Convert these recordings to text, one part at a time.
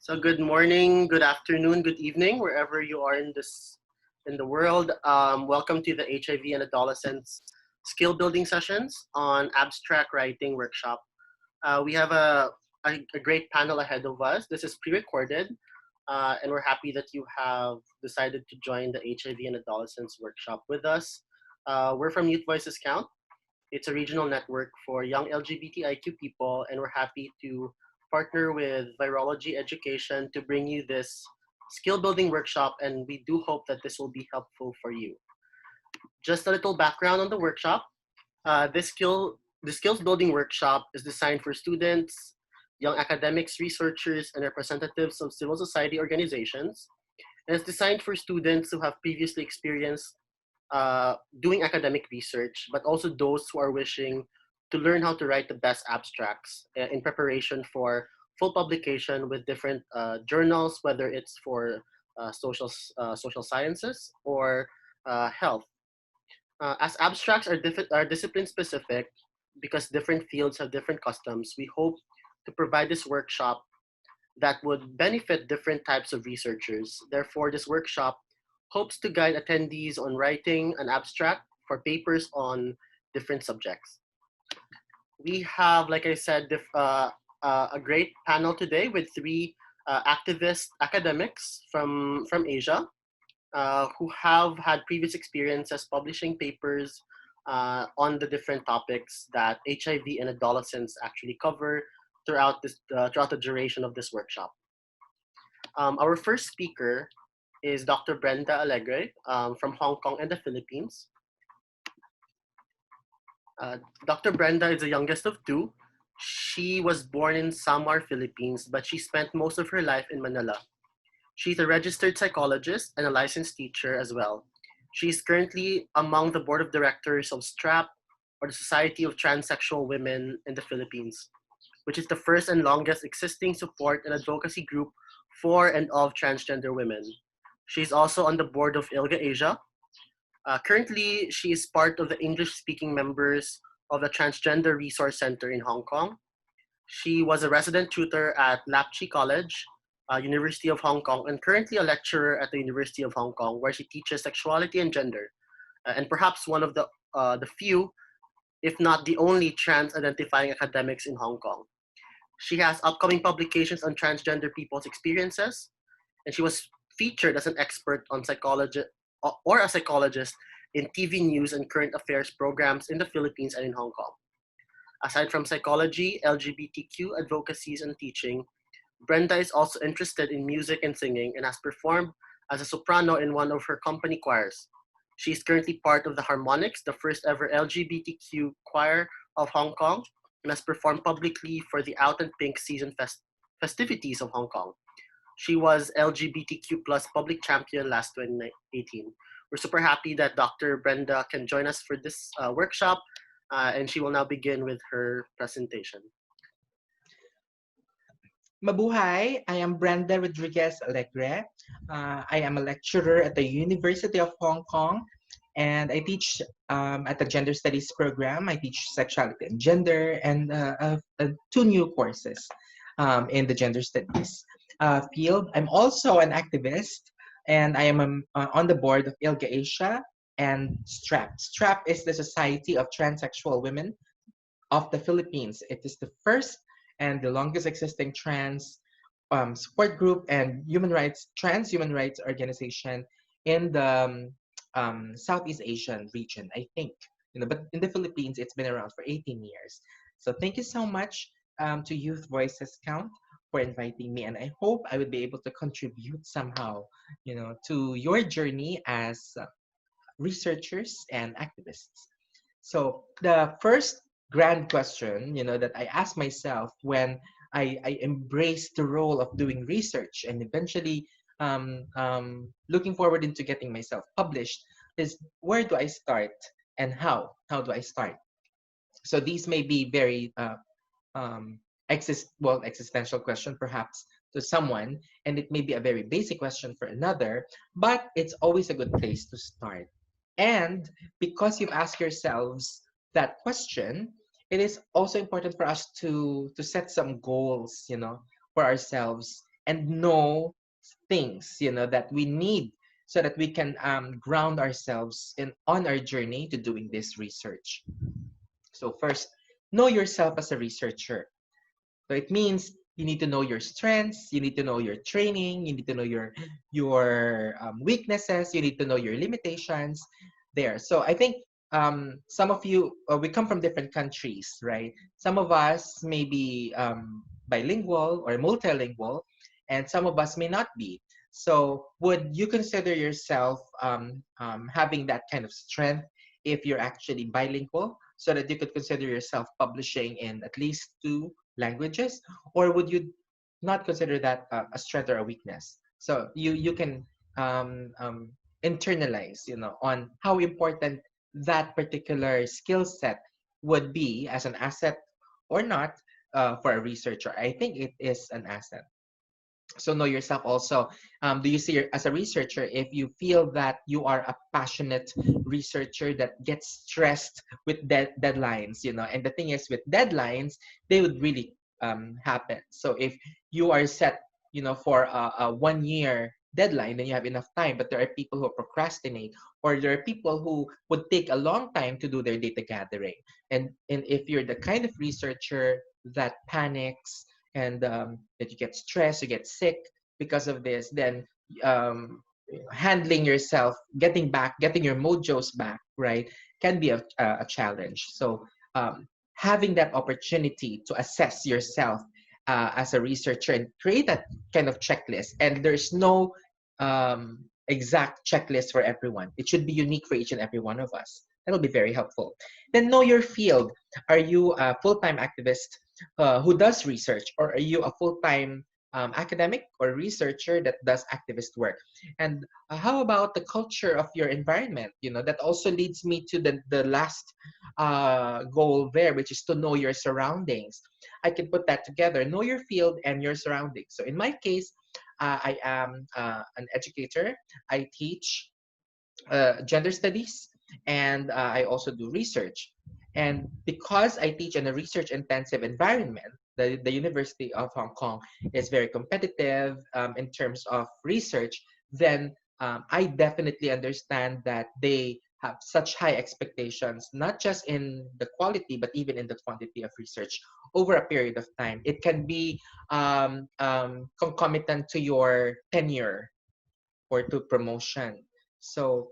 So good morning, good afternoon, good evening, wherever you are in the world. Welcome to the HIV and Adolescence skill building sessions on abstract writing workshop. We have a great panel ahead of us. This is pre-recorded, and we're happy that you have decided to join the HIV and Adolescence workshop with us. We're from Youth Voices Count. It's a regional network for young LGBTIQ people, and we're happy to partner with Virology Education to bring you this skill building workshop, and we do hope that this will be helpful for you. Just a little background on the workshop. The skills building workshop is designed for students, young academics, researchers, and representatives of civil society organizations. And it's designed for students who have previously experienced doing academic research, but also those who are wishing to learn how to write the best abstracts in preparation for full publication with different journals, whether it's for social sciences or health. As abstracts are discipline specific, because different fields have different customs, we hope to provide this workshop that would benefit different types of researchers. Therefore, this workshop hopes to guide attendees on writing an abstract for papers on different subjects. We have, like I said, a great panel today with three activist academics from Asia who have had previous experiences publishing papers on the different topics that HIV and adolescents actually cover throughout the duration of this workshop. Our first speaker is Dr. Brenda Alegre from Hong Kong and the Philippines. Dr. Brenda is the youngest of two. She was born in Samar, Philippines, but she spent most of her life in Manila. She's a registered psychologist and a licensed teacher as well. She's currently among the board of directors of STRAP, or the Society of Transsexual Women in the Philippines, which is the first and longest existing support and advocacy group for and of transgender women. She's also on the board of ILGA Asia. Currently, she is part of the English-speaking members of the Transgender Resource Center in Hong Kong. She was a resident tutor at Lapchi College, University of Hong Kong, and currently a lecturer at the University of Hong Kong, where she teaches sexuality and gender, and perhaps one of the few, if not the only, trans-identifying academics in Hong Kong. She has upcoming publications on transgender people's experiences, and she was featured as an expert on psychology or a psychologist in TV news and current affairs programs in the Philippines and in Hong Kong. Aside from psychology, LGBTQ advocacies, and teaching, Brenda is also interested in music and singing and has performed as a soprano in one of her company choirs. She is currently part of the Harmonics, the first ever LGBTQ choir of Hong Kong, and has performed publicly for the Out and Pink season festivities of Hong Kong. She was LGBTQ plus public champion last 2018. We're super happy that Dr. Brenda can join us for this workshop, and she will now begin with her presentation. Mabuhay, I am Brenda Rodriguez Alegre. I am a lecturer at the University of Hong Kong, and I teach at the Gender Studies program. I teach sexuality and gender, and two new courses in the Gender Studies field. I'm also an activist, and I am on the board of ILGA Asia and STRAP. STRAP is the Society of Transsexual Women of the Philippines. It is the first and the longest existing trans support group and trans human rights organization in the Southeast Asian region, I think. But in the Philippines, it's been around for 18 years. So thank you so much to Youth Voices Count for inviting me, and I hope I would be able to contribute somehow, to your journey as researchers and activists. So the first grand question, that I asked myself when I embraced the role of doing research and eventually looking forward into getting myself published is, where do I start and how? How do I start? So these may be very existential question perhaps to someone, and it may be a very basic question for another, but it's always a good place to start. And because you've asked yourselves that question, it is also important for us to set some goals, for ourselves and know things, that we need so that we can ground ourselves in on our journey to doing this research. So first, know yourself as a researcher. So it means you need to know your strengths, you need to know your training, you need to know your weaknesses, you need to know your limitations there. So I think some of you, we come from different countries, right? Some of us may be bilingual or multilingual, and some of us may not be. So would you consider yourself having that kind of strength if you're actually bilingual, so that you could consider yourself publishing in at least two languages, or would you not consider that a strength or a weakness? So you can internalize, on how important that particular skill set would be as an asset or not for a researcher. I think it is an asset. So know yourself also. Do you see as a researcher, if you feel that you are a passionate researcher that gets stressed with deadlines, and the thing is with deadlines, they would really happen. So if you are set, for a 1 year deadline, then you have enough time. But there are people who procrastinate, or there are people who would take a long time to do their data gathering. And if you're the kind of researcher that panics, and that you get stressed, you get sick because of this, then um, handling yourself, getting your mojos back, right, can be a challenge. So having that opportunity to assess yourself as a researcher and create that kind of checklist, and there's no exact checklist for everyone. It should be unique for each and every one of us. That'll be very helpful. Then know your field. Are you a full-time activist who does research, or are you a full-time academic or researcher that does activist work? And how about the culture of your environment? That also leads me to the last goal there, which is to know your surroundings. I can put that together: know your field and your surroundings. So in my case, I am an educator. I teach gender studies, and I also do research. And because I teach in a research intensive environment, the University of Hong Kong is very competitive in terms of research, then I definitely understand that they have such high expectations, not just in the quality, but even in the quantity of research over a period of time. It can be concomitant to your tenure or to promotion. So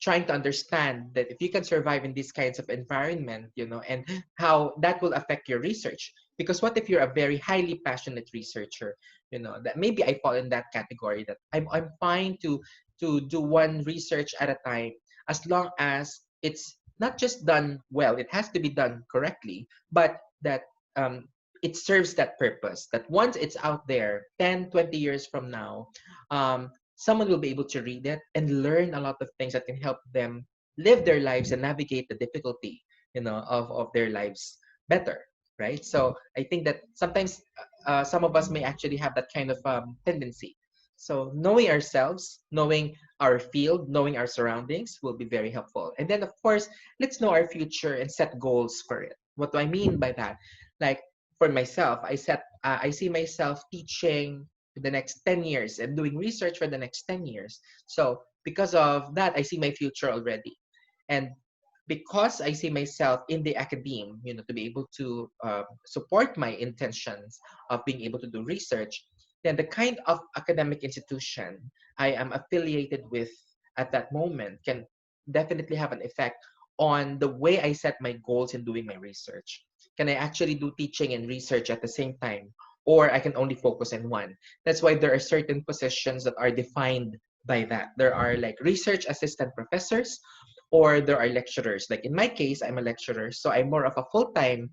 trying to understand that if you can survive in these kinds of environment, and how that will affect your research. Because what if you're a very highly passionate researcher, that maybe I fall in that category, that I'm fine to do one research at a time, as long as it's not just done well, it has to be done correctly, but that it serves that purpose, that once it's out there 10, 20 years from now, someone will be able to read it and learn a lot of things that can help them live their lives and navigate the difficulty, of their lives better, right? So I think that sometimes some of us may actually have that kind of tendency. So knowing ourselves, knowing our field, knowing our surroundings will be very helpful. And then of course, let's know our future and set goals for it. What do I mean by that? Like for myself, I see myself teaching for the next 10 years and doing research for the next 10 years. So because of that, I see my future already. And because I see myself in the academe, to be able to support my intentions of being able to do research, then the kind of academic institution I am affiliated with at that moment can definitely have an effect on the way I set my goals in doing my research. Can I actually do teaching and research at the same time? Or I can only focus on one. That's why there are certain positions that are defined by that. There are like research assistant professors, or there are lecturers. Like in my case, I'm a lecturer, so I'm more of a full-time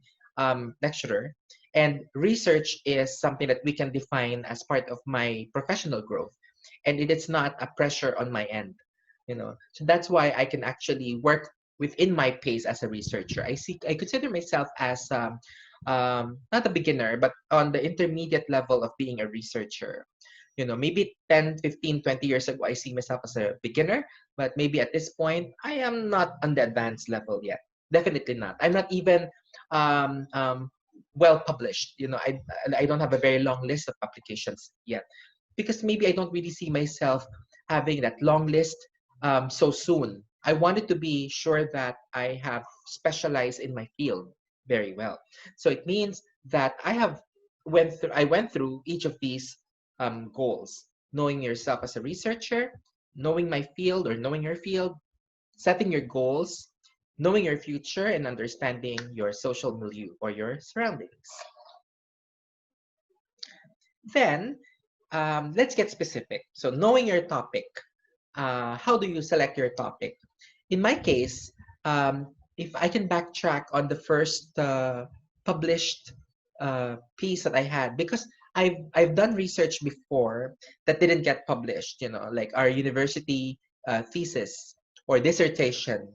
lecturer. And research is something that we can define as part of my professional growth. And it is not a pressure on my end, So that's why I can actually work within my pace as a researcher. I consider myself as not a beginner, but on the intermediate level of being a researcher. Maybe 10, 15, 20 years ago, I see myself as a beginner, but maybe at this point, I am not on the advanced level yet. Definitely not. I'm not even well published. I don't have a very long list of publications yet, because maybe I don't really see myself having that long list so soon. I wanted to be sure that I have specialized in my field very well. So it means that I went through each of these goals: knowing yourself as a researcher, knowing my field or knowing your field, setting your goals, knowing your future, and understanding your social milieu or your surroundings. Then, let's get specific. So, knowing your topic, how do you select your topic? In my case, if I can backtrack on the first published piece that I had, because I've done research before that didn't get published. Like our university thesis or dissertation.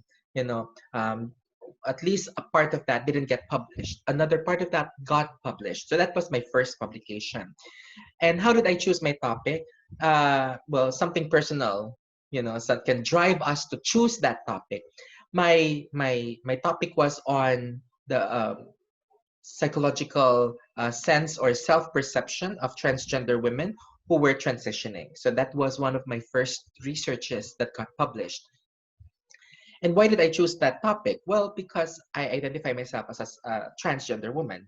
At least a part of that didn't get published. Another part of that got published. So that was my first publication. And how did I choose my topic? Well, something personal, so that can drive us to choose that topic. My topic was on the psychological sense or self-perception of transgender women who were transitioning. So that was one of my first researches that got published. And why did I choose that topic? Well, because I identify myself as a transgender woman,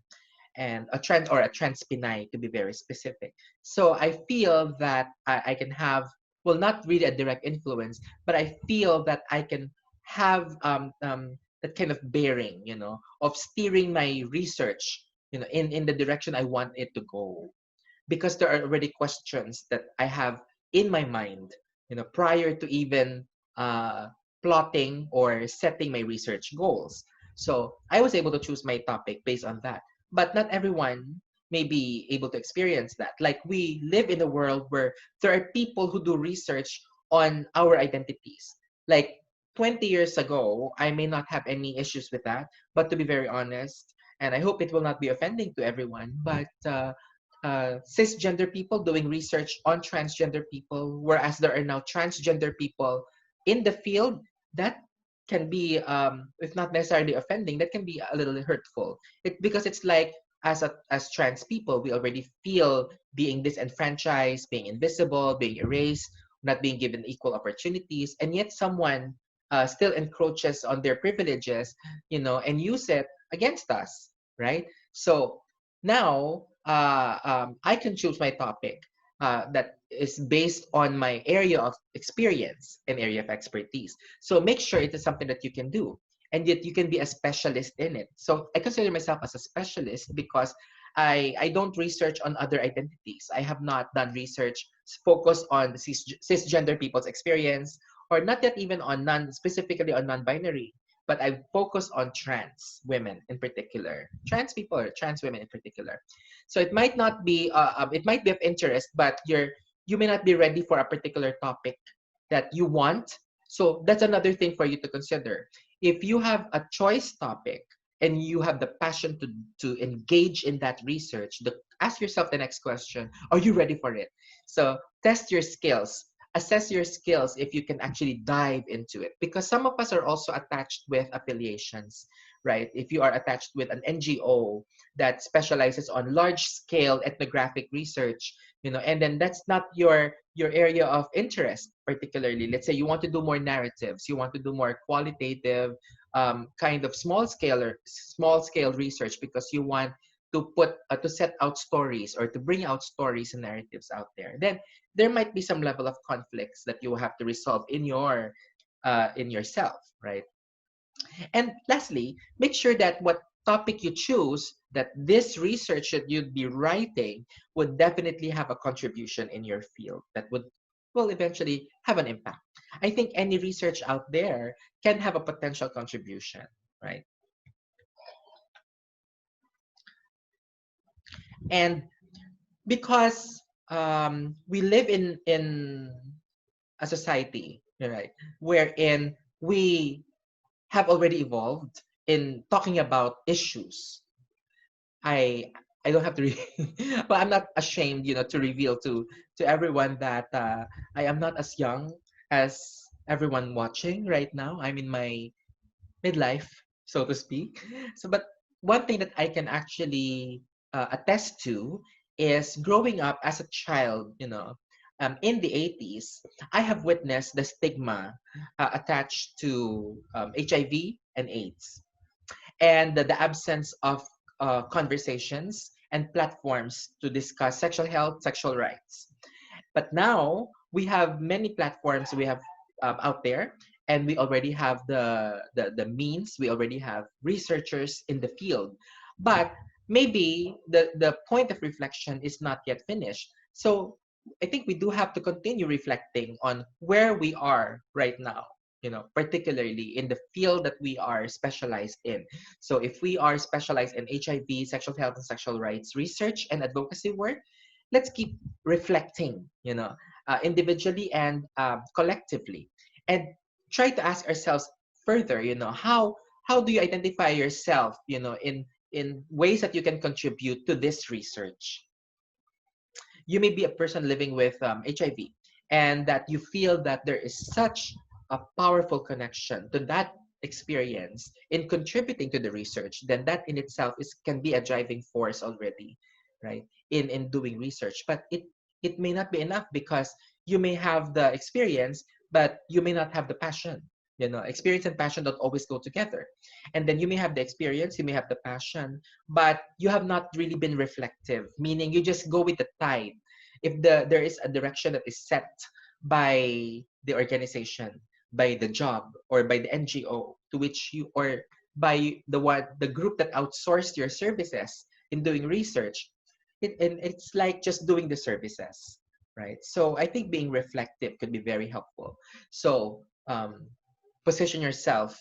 and a trans or a transpinai, to be very specific. So I feel that I can have, well, not really a direct influence, but I feel that I can have that kind of bearing, of steering my research, in the direction I want it to go. Because there are already questions that I have in my mind, prior to even plotting or setting my research goals. So I was able to choose my topic based on that. But not everyone may be able to experience that. Like, we live in a world where there are people who do research on our identities. Like 20 years ago, I may not have any issues with that. But to be very honest, and I hope it will not be offending to everyone, but cisgender people doing research on transgender people, whereas there are now transgender people in the field, that can be, if not necessarily offending, that can be a little hurtful. Because it's like, as trans people, we already feel being disenfranchised, being invisible, being erased, not being given equal opportunities, and yet someone still encroaches on their privileges, and use it against us, right? So now, I can choose my topic that is based on my area of experience and area of expertise. So make sure it is something that you can do, and yet you can be a specialist in it. So I consider myself as a specialist because I don't research on other identities. I have not done research focused on the cisgender people's experience, or not yet even on specifically on non-binary, but I focus on trans women in particular, trans people or trans women in particular. So it might be of interest, but you may not be ready for a particular topic that you want. So that's another thing for you to consider. If you have a choice topic and you have the passion to engage in that research, ask yourself the next question: are you ready for it? So test your skills. Assess your skills if you can actually dive into it, because some of us are also attached with affiliations, right? If you are attached with an NGO that specializes on large scale ethnographic research, and then that's not your area of interest. Particularly, let's say you want to do more narratives, you want to do more qualitative, kind of small scale research, because you want to set out stories or to bring out stories and narratives out there, then there might be some level of conflicts that you will have to resolve in yourself, right? And lastly, make sure that what topic you choose, that this research that you'd be writing would definitely have a contribution in your field that will eventually have an impact. I think any research out there can have a potential contribution, right? And because we live in a society, right, wherein we have already evolved in talking about issues. I I don't have to, but I'm not ashamed, to reveal to everyone that I am not as young as everyone watching right now. I'm in my midlife, so to speak. So, but one thing that I can actually attest to is growing up as a child, in the 80s, I have witnessed the stigma attached to HIV and AIDS, and the absence of conversations and platforms to discuss sexual health, sexual rights. But now we have many platforms we have out there, and we already have the means. We already have researchers in the field, but maybe the point of reflection is not yet finished. So I think we do have to continue reflecting on where we are right now. Particularly in the field that we are specialized in. So if we are specialized in HIV, sexual health and sexual rights research and advocacy work, let's keep reflecting, individually and collectively, and try to ask ourselves further, how do you identify yourself, in ways that you can contribute to this research. You may be a person living with HIV, and that you feel that there is such a powerful connection to that experience in contributing to the research, then that in itself can be a driving force already, right? In doing research. But it may not be enough, because you may have the experience, but you may not have the passion. Experience and passion don't always go together. And then you may have the experience, you may have the passion, but you have not really been reflective, meaning you just go with the tide. If there is a direction that is set by the organization, by the job, or by the NGO to which you, or by the group that outsourced your services in doing research, and it's like just doing the services, right? So I think being reflective could be very helpful. So position yourself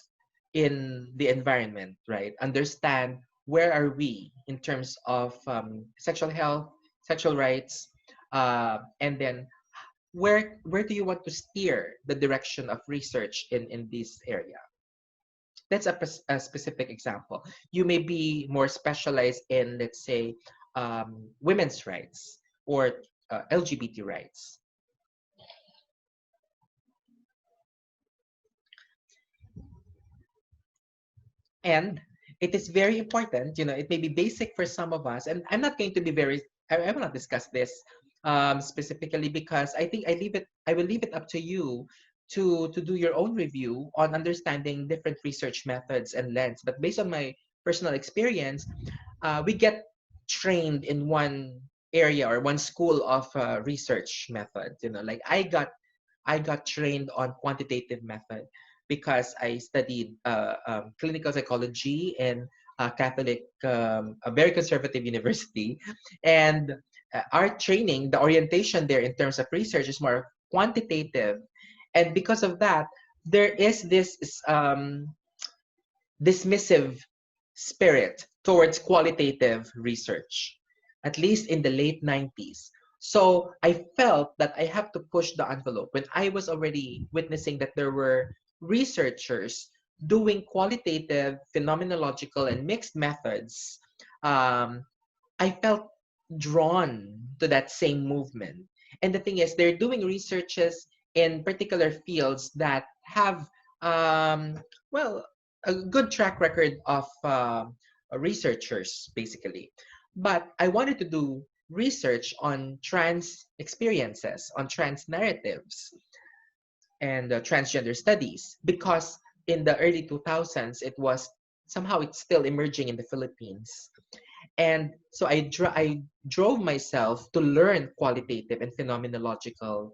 in the environment, right? Understand where are we in terms of sexual health, sexual rights, and then where do you want to steer the direction of research in this area. That's a specific example. You may be more specialized in, let's say, women's rights or LGBT rights. And it is very important, it may be basic for some of us, and I'm not going to be I will not discuss this specifically, because I think I will leave it up to you to do your own review on understanding different research methods and lens. But based on my personal experience, we get trained in one area or one school of research method. Like I got trained on quantitative method because I studied clinical psychology in a very conservative university. And our training, the orientation there in terms of research is more quantitative. And because of that, there is this dismissive spirit towards qualitative research, at least in the late 90s. So I felt that I have to push the envelope when I was already witnessing that there were researchers doing qualitative, phenomenological, and mixed methods. I felt drawn to that same movement. And the thing is, they're doing researches in particular fields that have, well, a good track record of researchers, basically. But I wanted to do research on trans experiences, on trans narratives, and transgender studies, because in the early 2000s, it's still emerging in the Philippines. And so I drove myself to learn qualitative and phenomenological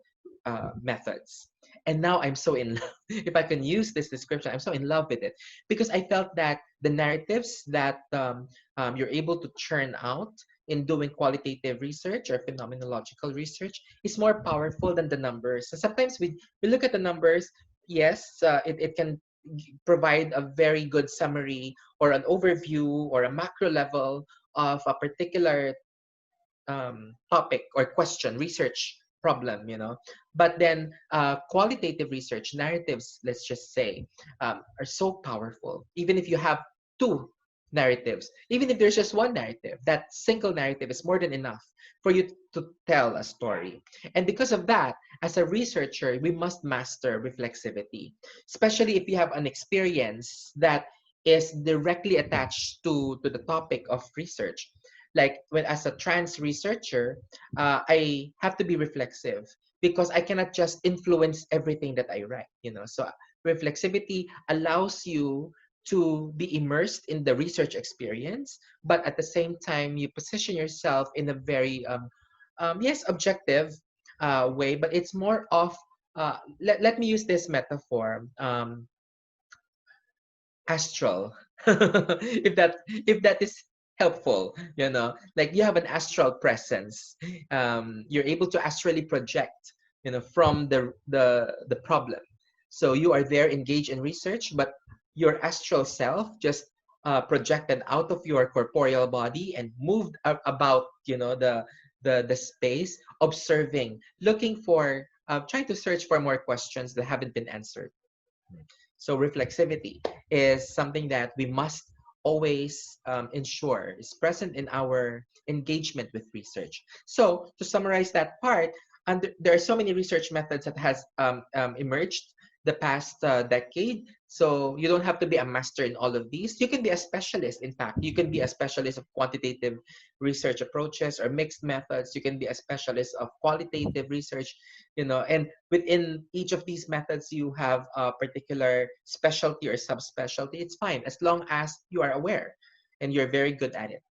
methods. And now I'm so in love, if I can use this description, I'm so in love with it, because I felt that the narratives that you're able to churn out in doing qualitative research or phenomenological research is more powerful than the numbers. So sometimes we look at the numbers, yes, it can provide a very good summary or an overview or a macro level of a particular topic or question, research problem, But then qualitative research narratives, let's just say, are so powerful. Even if you have two narratives, even if there's just one narrative, that single narrative is more than enough for you to tell a story. And because of that, as a researcher, we must master reflexivity, especially if you have an experience that is directly attached to the topic of research. Like when as a trans researcher, I have to be reflexive because I cannot just influence everything that I write, you know. So reflexivity allows you to be immersed in the research experience, but at the same time, you position yourself in a very, yes, objective way, but it's more of, let me use this metaphor, astral, if that is helpful, you know, like you have an astral presence. You're able to astrally project, you know, from the problem. So you are there engaged in research, but your astral self just projected out of your corporeal body and moved about, you know, the space, observing, looking for, trying to search for more questions that haven't been answered. So reflexivity is something that we must always ensure is present in our engagement with research. So to summarize that part, there are so many research methods that has emerged the past decade. So you don't have to be a master in all of these. You can be a specialist. In fact, you can be a specialist of quantitative research approaches or mixed methods. You can be a specialist of qualitative research, you know, and within each of these methods, you have a particular specialty or subspecialty. It's fine as long as you are aware and you're very good at it.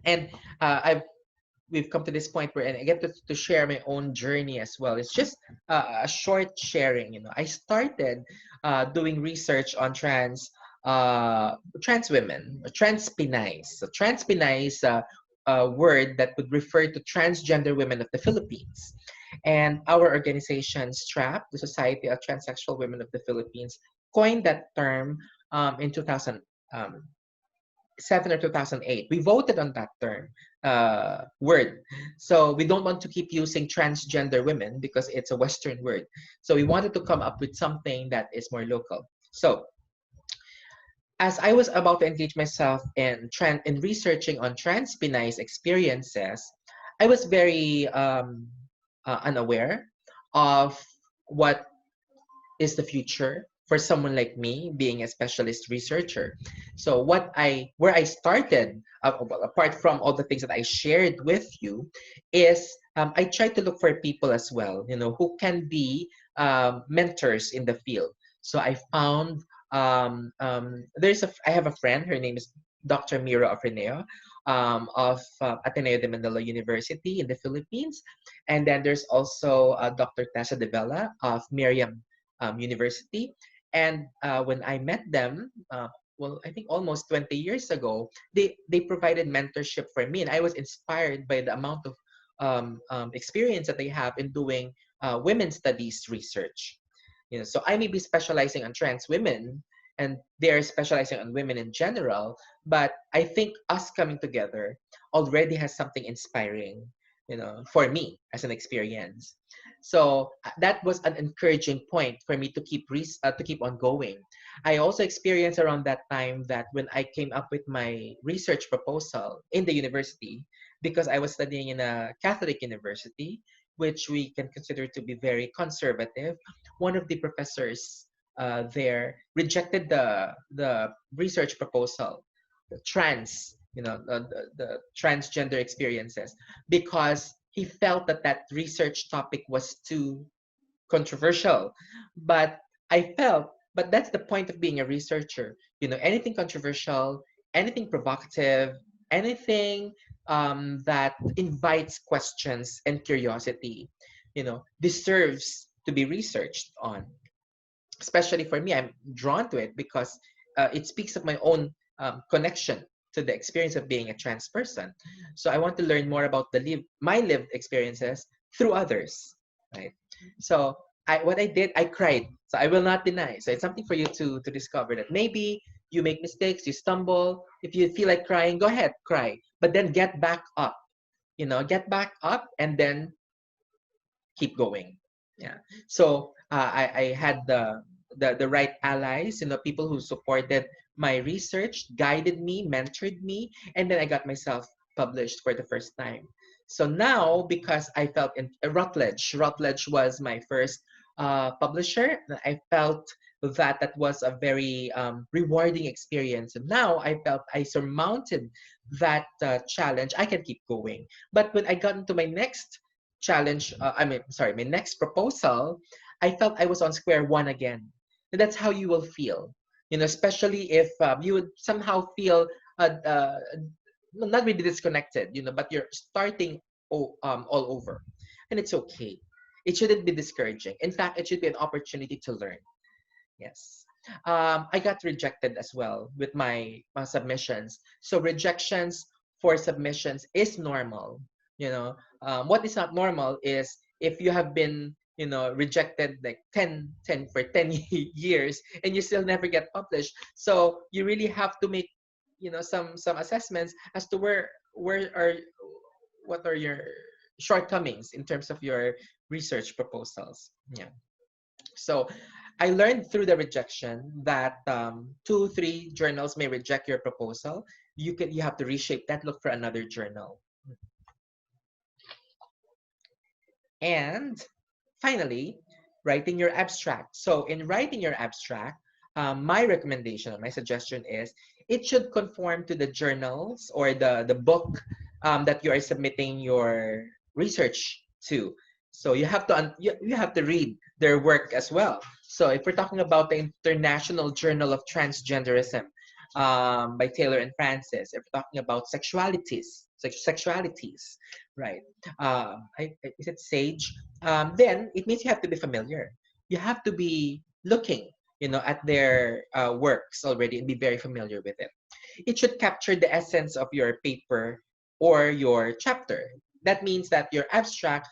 And I've we've come to this point where, and I get to share my own journey as well. It's just a short sharing. You know, I started doing research on trans women, trans Pinays. So trans Pinays, a word that would refer to transgender women of the Philippines. And our organization, STRAP, the Society of Transsexual Women of the Philippines, coined that term in 2007 or 2008. We voted on that term word. So we don't want to keep using transgender women because it's a Western word. So we wanted to come up with something that is more local. So as I was about to engage myself in researching on trans Pinay's experiences, I was very unaware of what is the future for someone like me being a specialist researcher. So where I started, apart from all the things that I shared with you, is I tried to look for people as well, you know, who can be mentors in the field. So I found I have a friend. Her name is Dr. Mira of Rayner, of Ateneo de Manila University in the Philippines, and then there's also Dr. Tessa De Vella of Miriam University. And when I met them, well, I think almost 20 years ago, they provided mentorship for me, and I was inspired by the amount of experience that they have in doing women's studies research. You know, so I may be specializing on trans women, and they are specializing on women in general. But I think us coming together already has something inspiring, you know, for me as an experience. So that was an encouraging point for me to keep on going. I also experienced around that time that when I came up with my research proposal in the university, because I was studying in a Catholic university, which we can consider to be very conservative, one of the professors there rejected the research proposal, the trans, you know, the transgender experiences, because he felt that that research topic was too controversial. But I felt, but that's the point of being a researcher. You know, anything controversial, anything provocative, anything that invites questions and curiosity, you know, deserves to be researched on. Especially for me, I'm drawn to it because it speaks of my own connection to the experience of being a trans person. So I want to learn more about my lived experiences through others, right? So what I did, I cried. So I will not deny. So it's something for you to discover that maybe you make mistakes, you stumble. If you feel like crying, go ahead, cry. But then get back up. You know, get back up and then keep going. Yeah. So I had the right allies, you know, people who supported my research, guided me, mentored me, and then I got myself published for the first time. So now, because I felt in Routledge was my first publisher. I felt that was a very rewarding experience. And now I felt I surmounted that challenge. I can keep going. But when I got into my next challenge, my next proposal, I felt I was on square one again. And that's how you will feel, especially if you would somehow feel not really disconnected, but you're starting all over. And it's okay. It shouldn't be discouraging. In fact, it should be an opportunity to learn. Yes. I got rejected as well with my submissions. So rejections for submissions is normal. What is not normal is if you have been, rejected like 10 for 10 years and you still never get published. So you really have to make, some assessments as to what are your shortcomings in terms of your research proposals. Yeah. So I learned through the rejection that 2, 3 journals may reject your proposal. You have to reshape that, look for another journal. And finally, writing your abstract. So in writing your abstract, my recommendation, my suggestion is it should conform to the journals or the book that you are submitting your research to. So you have to read their work as well. So if we're talking about the International Journal of Transgenderism by Taylor and Francis, if we're talking about sexualities, right? Is it Sage? Then it means you have to be familiar. You have to be looking, at their works already and be very familiar with it. It should capture the essence of your paper or your chapter. That means that your abstract,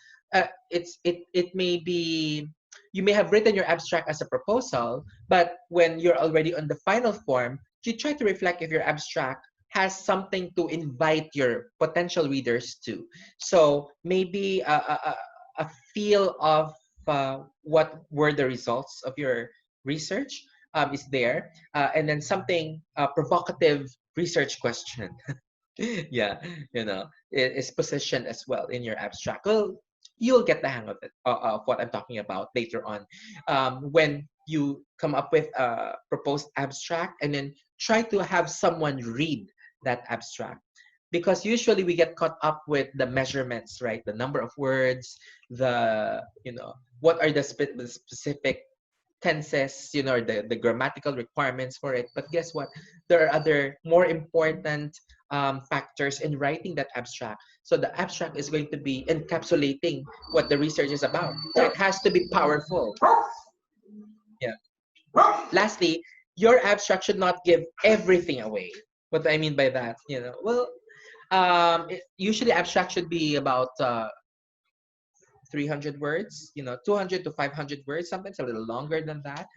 it may be, you may have written your abstract as a proposal, but when you're already on the final form, you try to reflect if your abstract has something to invite your potential readers to. So maybe a feel of what were the results of your research is there, and then something provocative research question. Yeah, is positioned as well in your abstract. Well, you'll get the hang of it, of what I'm talking about later on, when you come up with a proposed abstract and then try to have someone read that abstract, because usually we get caught up with the measurements, right? The number of words, the what are the specific tenses, the grammatical requirements for it. But guess what? There are other more important factors in writing that abstract. So the abstract is going to be encapsulating what the research is about. So it has to be powerful. Yeah. Lastly, your abstract should not give everything away. What I mean by that, usually abstract should be about 300 words, 200 to 500 words, sometimes a little longer than that.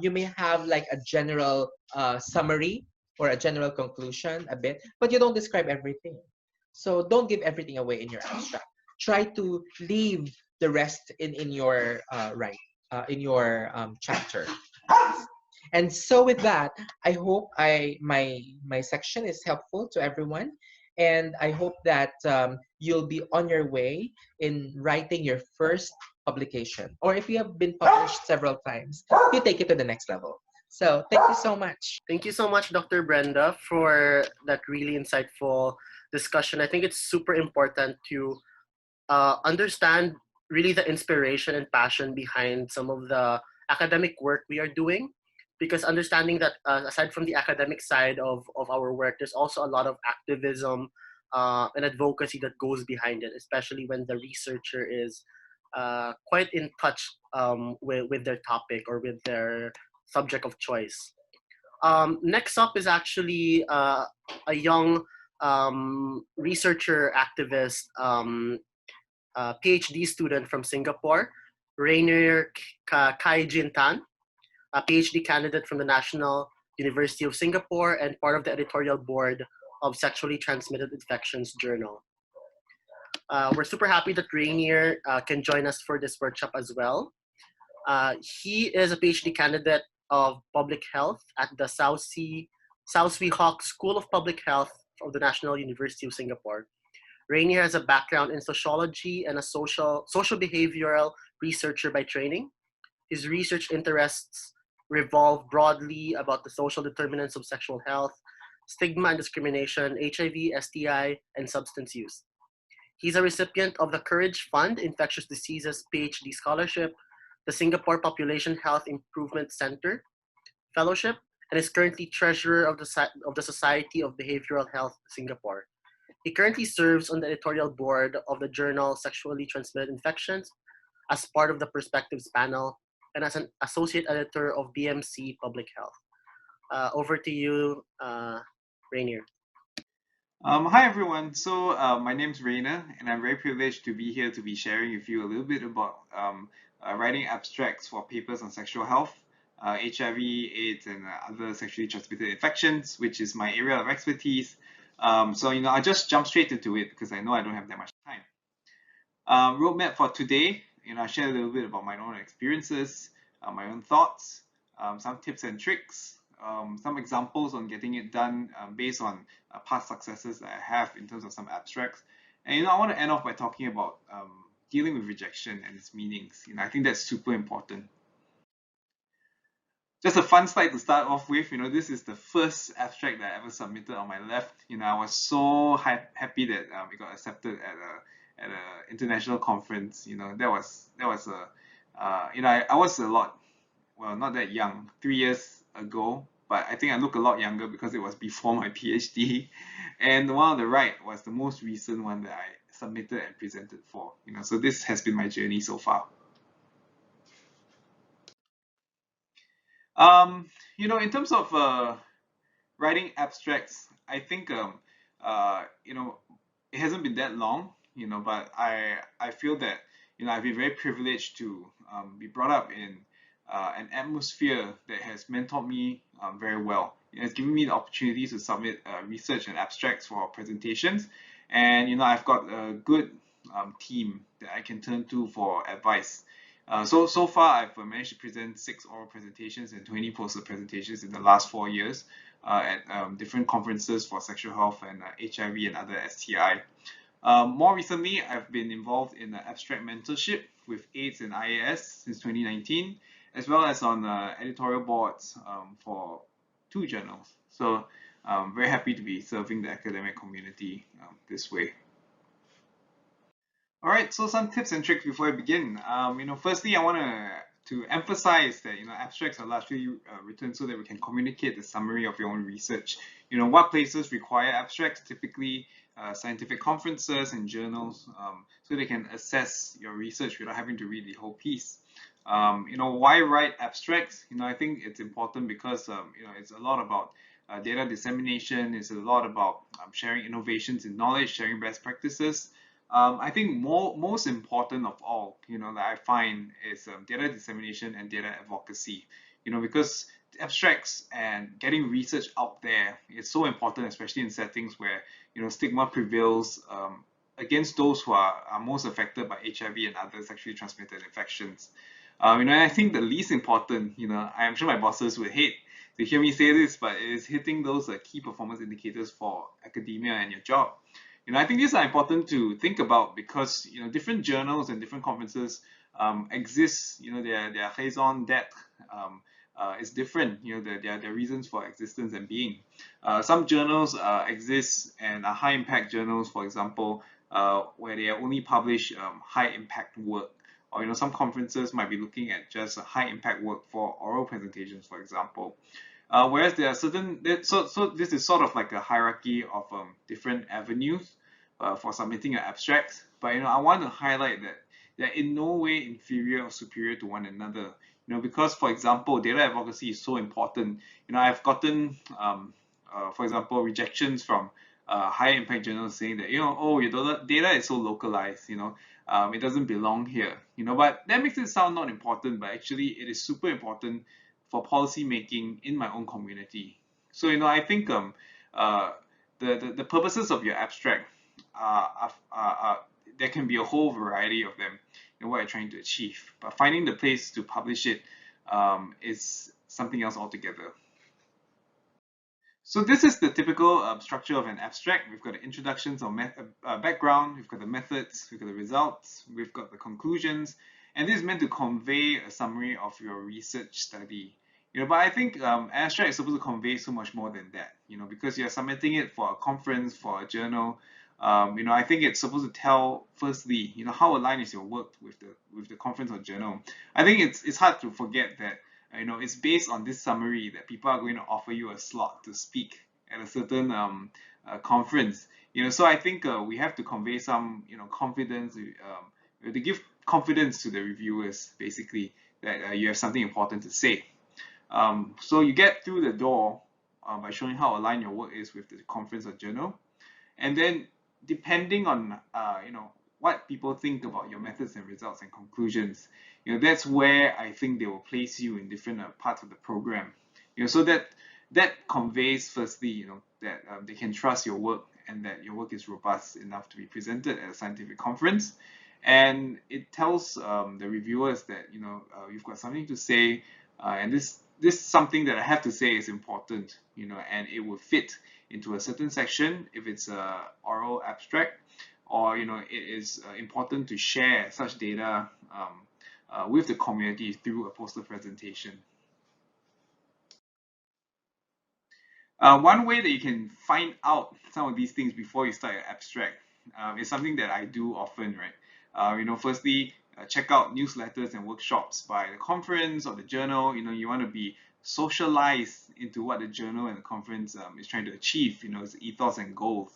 You may have like a general summary or a general conclusion a bit, but you don't describe everything. So don't give everything away in your abstract. Try to leave the rest in your in your chapter. And so with that, I hope my section is helpful to everyone. And I hope that you'll be on your way in writing your first publication. Or if you have been published several times, you take it to the next level. So thank you so much. Thank you so much, Dr. Brenda, for that really insightful discussion. I think it's super important to understand really the inspiration and passion behind some of the academic work we are doing, because understanding that aside from the academic side of our work, there's also a lot of activism and advocacy that goes behind it, especially when the researcher is quite in touch with their topic or with their subject of choice. Next up is actually a young researcher activist, PhD student from Singapore, Rayner Kai Jin Tan, a PhD candidate from the National University of Singapore and part of the editorial board of Sexually Transmitted Infections Journal. We're super happy that Rainier can join us for this workshop as well. He is a PhD candidate of public health at the South Swee Hock School of Public Health of the National University of Singapore. Rainier has a background in sociology and a social behavioral researcher by training. His research interests revolve broadly about the social determinants of sexual health, stigma and discrimination, HIV, STI, and substance use. He's a recipient of the Courage Fund Infectious Diseases PhD Scholarship, the Singapore Population Health Improvement Center Fellowship, and is currently treasurer of the Society of Behavioral Health Singapore. He currently serves on the editorial board of the journal Sexually Transmitted Infections as part of the Perspectives panel and as an associate editor of BMC Public Health. Over to you, Rainier. Hi everyone. My name's Rayner, and I'm very privileged to be here to be sharing with you a little bit about writing abstracts for papers on sexual health, HIV, AIDS, and other sexually transmitted infections, which is my area of expertise. I'll just jump straight into it because I know I don't have that much time. Roadmap for today, I share a little bit about my own experiences, my own thoughts, some tips and tricks, some examples on getting it done based on past successes that I have in terms of some abstracts. And I want to end off by talking about dealing with rejection and its meanings. I think that's super important. Just a fun slide to start off with. This is the first abstract that I ever submitted on my left. I was so happy that it got accepted at a international conference. That was a I was a lot, well, not that young, 3 years ago, but I think I look a lot younger because it was before my PhD. And the one on the right was the most recent one that I submitted and presented for. So this has been my journey so far. In terms of writing abstracts, I think it hasn't been that long, but I feel that I've been very privileged to be brought up in an atmosphere that has mentored me very well. It's given me the opportunity to submit research and abstracts for presentations, and I've got a good team that I can turn to for advice. So far, I've managed to present 6 oral presentations and 20 poster presentations in the last 4 years at different conferences for sexual health and HIV and other STI. More recently, I've been involved in abstract mentorship with AIDS and IAS since 2019, as well as on editorial boards for 2 journals. So I'm very happy to be serving the academic community this way. All right, so some tips and tricks before I begin. Firstly, I want to emphasize that abstracts are largely written so that we can communicate the summary of your own research. What places require abstracts? Typically, scientific conferences and journals, so they can assess your research without having to read the whole piece. Why write abstracts? I think it's important because it's a lot about data dissemination. It's a lot about sharing innovations in knowledge, sharing best practices. I think most important of all, that I find is data dissemination and data advocacy. Because abstracts and getting research out there is so important, especially in settings where stigma prevails against those who are most affected by HIV and other sexually transmitted infections. And I think the least important, I'm sure my bosses would hate to hear me say this, but it is hitting those key performance indicators for academia and your job. I think these are important to think about because different journals and different conferences exist. Their raison d'être is different. Their reasons for existence and being. Some journals exist and are high impact journals, for example, where they only publish high impact work. Or some conferences might be looking at just high impact work for oral presentations, for example. Whereas there are certain, so this is sort of like a hierarchy of different avenues for submitting your abstracts. But I want to highlight that they're in no way inferior or superior to one another. Because for example, data advocacy is so important. I've gotten, for example, rejections from high impact journals saying that oh, your data is so localized. It doesn't belong here. But that makes it sound not important, but actually it is super important for policy making in my own community. So I think the purposes of your abstract there can be a whole variety of them in what you're trying to achieve, but finding the place to publish it is something else altogether. So this is the typical structure of an abstract. We've got the introductions or background, we've got the methods, we've got the results, we've got the conclusions, and this is meant to convey a summary of your research study. But I think abstract is supposed to convey so much more than that, because you're submitting it for a conference, for a journal. I think it's supposed to tell firstly, how aligned is your work with the conference or journal. I think it's hard to forget that it's based on this summary that people are going to offer you a slot to speak at a certain conference. So I think we have to convey some confidence, to give confidence to the reviewers, basically, that you have something important to say. So you get through the door by showing how aligned your work is with the conference or journal, and then depending on what people think about your methods and results and conclusions, that's where I think they will place you in different parts of the program. So that conveys firstly, that they can trust your work and that your work is robust enough to be presented at a scientific conference, and it tells the reviewers that you've got something to say, and this something that I have to say is important, and it will fit into a certain section if it's a oral abstract, or it is important to share such data with the community through a poster presentation. One way that you can find out some of these things before you start your abstract is something that I do often, right? Firstly, check out newsletters and workshops by the conference or the journal. You want to be socialized into what the journal and the conference is trying to achieve, its ethos and goals.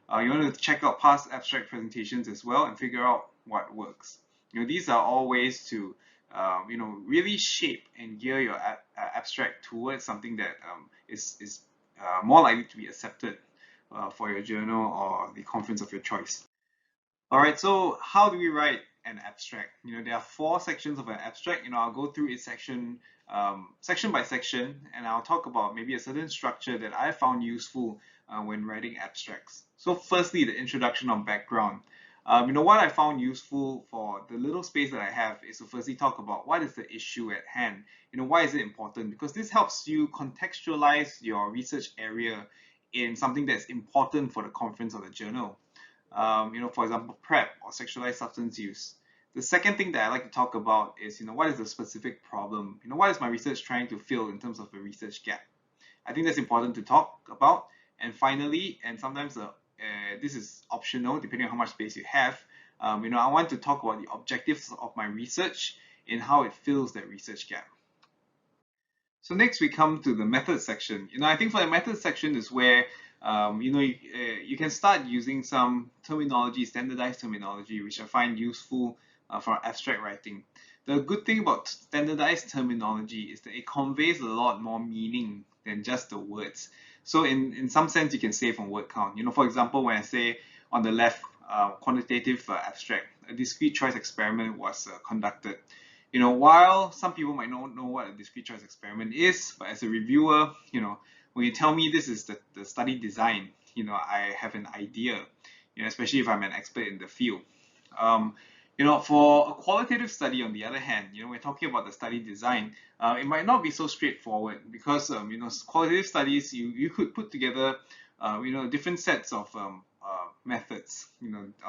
You want to check out past abstract presentations as well and figure out what works. These are all ways to really shape and gear your abstract towards something that is more likely to be accepted for your journal or the conference of your choice. All right, so how do we write an abstract? There are 4 sections of an abstract. I'll go through each section by section, and I'll talk about maybe a certain structure that I found useful when writing abstracts. So firstly, the introduction on background. What I found useful for the little space that I have is to firstly talk about what is the issue at hand. Why is it important? Because this helps you contextualize your research area in something that's important for the conference or the journal. For example, PrEP or sexualized substance use. The second thing that I like to talk about is, what is the specific problem? What is my research trying to fill in terms of a research gap? I think that's important to talk about. And finally, and sometimes this is optional depending on how much space you have, I want to talk about the objectives of my research and how it fills that research gap. So next we come to the method section. I think for the method section is where you can start using some terminology, standardized terminology, which I find useful for abstract writing. The good thing about standardized terminology is that it conveys a lot more meaning than just the words. So in some sense, you can save on word count. For example, when I say on the left, quantitative abstract, a discrete choice experiment was conducted. While some people might not know what a discrete choice experiment is, but as a reviewer, when you tell me this is the study design, I have an idea, especially if I'm an expert in the field. For a qualitative study, on the other hand, we're talking about the study design. It might not be so straightforward because, qualitative studies, you could put together, different sets of methods.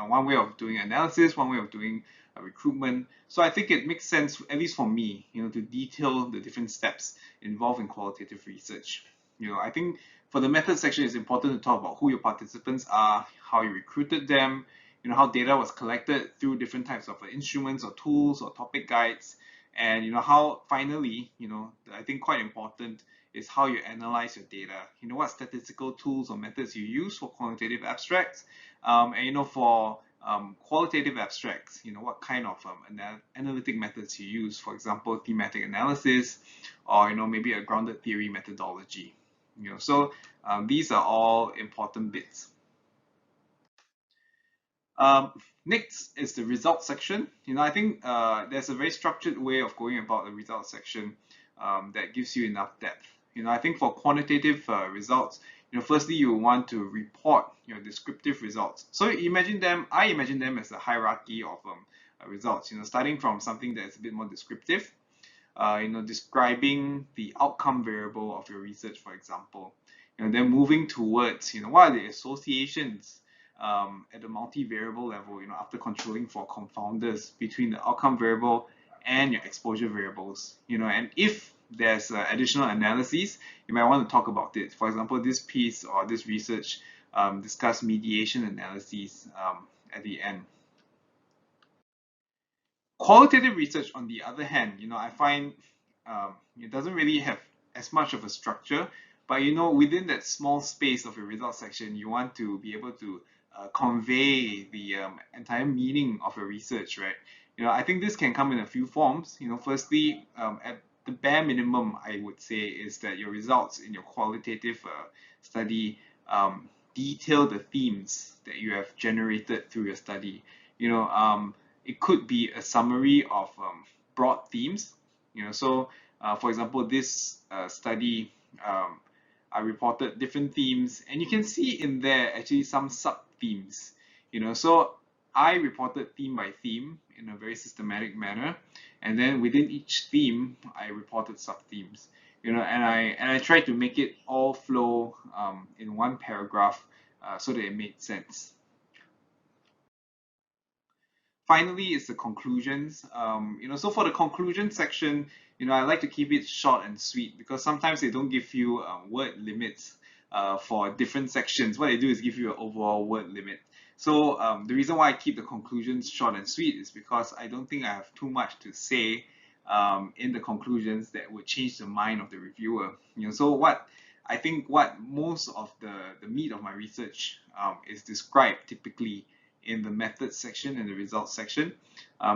One way of doing analysis, one way of doing recruitment. So I think it makes sense, at least for me, to detail the different steps involved in qualitative research. I think for the method section, it's important to talk about who your participants are, how you recruited them, how data was collected through different types of instruments or tools or topic guides, and how finally, I think quite important is how you analyze your data. What statistical tools or methods you use for quantitative abstracts, and for qualitative abstracts, what kind of analytic methods you use. For example, thematic analysis, or maybe a grounded theory methodology. So these are all important bits. Next is the results section. I think there's a very structured way of going about the results section that gives you enough depth. I think for quantitative results, firstly you want to report your descriptive results. So I imagine them as a hierarchy of results. Starting from something that is a bit more descriptive, describing the outcome variable of your research, for example. Then moving towards, what are the associations at the multivariable level, after controlling for confounders between the outcome variable and your exposure variables, and if there's additional analyses, you might want to talk about it. For example, this piece or this research discuss mediation analyses at the end. Qualitative research, on the other hand, I find it doesn't really have as much of a structure, but within that small space of a results section, you want to be able to convey the entire meaning of a research, right? I think this can come in a few forms. Firstly, at the bare minimum, I would say, is that your results in your qualitative study detail the themes that you have generated through your study. It could be a summary of broad themes. So for example, this study, I reported different themes, and you can see in there actually some sub-themes. So I reported theme by theme in a very systematic manner, and then within each theme, I reported sub-themes. And I tried to make it all flow in one paragraph so that it made sense. Finally, is the conclusions. So for the conclusion section, I like to keep it short and sweet, because sometimes they don't give you word limits for different sections. What they do is give you an overall word limit. So the reason why I keep the conclusions short and sweet is because I don't think I have too much to say in the conclusions that would change the mind of the reviewer. So what most of the meat of my research is described typically in the methods section and the results section.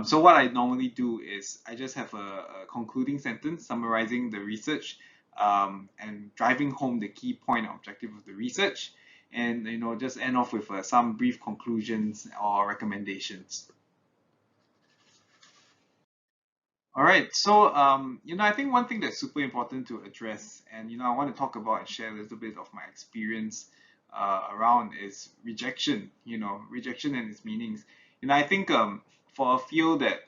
So what I normally do is I just have a concluding sentence summarizing the research and driving home the key point or objective of the research, and just end off with some brief conclusions or recommendations. All right, so I think one thing that's super important to address, and I want to talk about and share a little bit of my experience around, is rejection. Rejection and its meanings. I think for a field that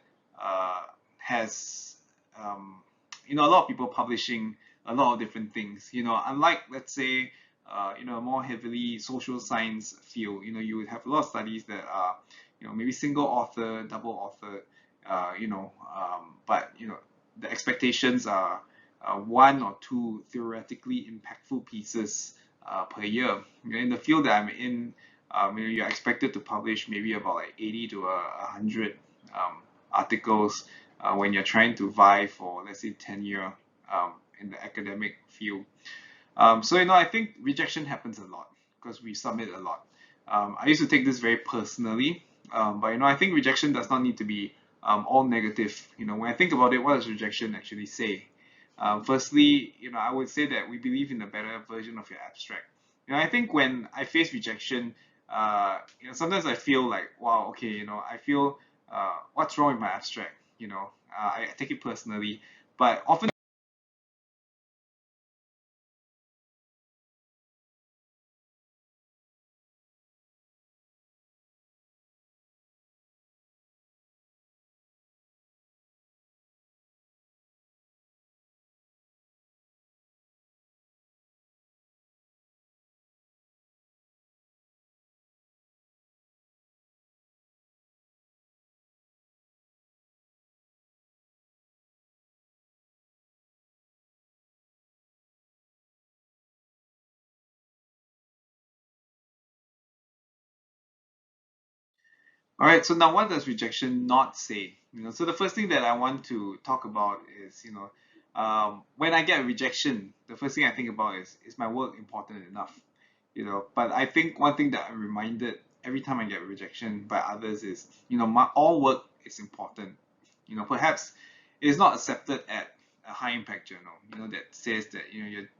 has a lot of people publishing a lot of different things, unlike, let's say, a more heavily social science field, you would have a lot of studies that are maybe single author, double author, but the expectations are one or two theoretically impactful pieces per year. In the field that I'm in, you're expected to publish maybe about like 80 to 100 articles when you're trying to vie for, let's say, tenure in the academic field. So I think rejection happens a lot because we submit a lot. I used to take this very personally, but I think rejection does not need to be all negative. When I think about it, what does rejection actually say? Firstly, I would say that we believe in a better version of your abstract. I think when I face rejection, sometimes I feel like, wow, okay, I feel what's wrong with my abstract? I take it personally, but often. All right, so now what does rejection not say? So the first thing that I want to talk about is, when I get a rejection, the first thing I think about is my work important enough? But I think one thing that I'm reminded every time I get rejection by others is, all work is important. Perhaps it is not accepted at a high impact journal, that says that,